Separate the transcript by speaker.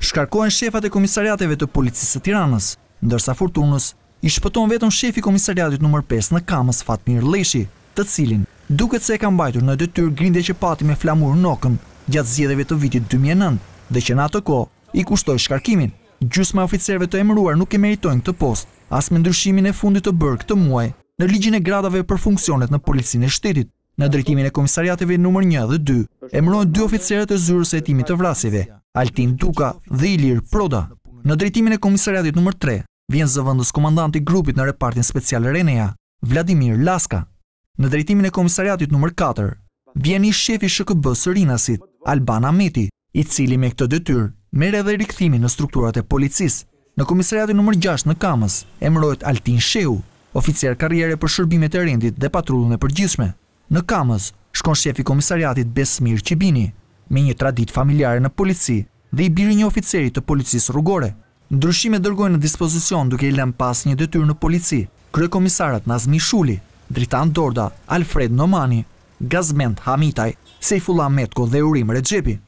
Speaker 1: Shkarkohen shefat e komisariateve të policisë së Tiranës, ndërsa Fortunës i shpëton vetëm shefi i komisariatit numër 5 në Kamës, Fatmir Lleshi, të cilin duket se e ka mbajtur në detyrë grindje që pati me flamur nokën gjatë zgjedhjeve të vitit 2009 dhe që në atë kohë i kushtoi shkarkimin. Gjysma e oficerëve të emëruar nuk e meritojnë këtë post, as me ndryshimin e fundit të bërë këtë muaj në ligjin e gradave për funksionet në policinë e shtetit. Në drejtimin e komisariateve numër 1 dhe 2, emërohen 2 oficerët e zyrës së hetimit të vrasjeve, Altin Duka dhe Ilir Proda. Në drejtimin e komisariatit numër 3, vjen zëvendës komandanti i grupit në repartin special Renea, Vladimir Laska. Në drejtimin e komisariatit numër 4, vjen i shefi SHKB së Rinasit, Alban Ameti, i cili me këtë detyrë merr edhe rikthimin në strukturat e policisë. Në komisariatin numër 6 në Kamës, emërohet Altin Shehu, oficer karriere për shërbimet e rendit dhe patrullën e përgjithshme. Në Kamës shkon shefi komisariatit Besmir Qibini, me një traditë familjare në polici dhe i biri një oficeri të policisë rrugore. Ndryshimet dërgojnë në dispozicion duke i lënë pas një detyrë në polici kryekomisarët Nazmi Shuli, Dritan Dorda, Alfred Nomani, Gazment Hamitaj, Sejfullah Metko dhe Urim Rexhepi.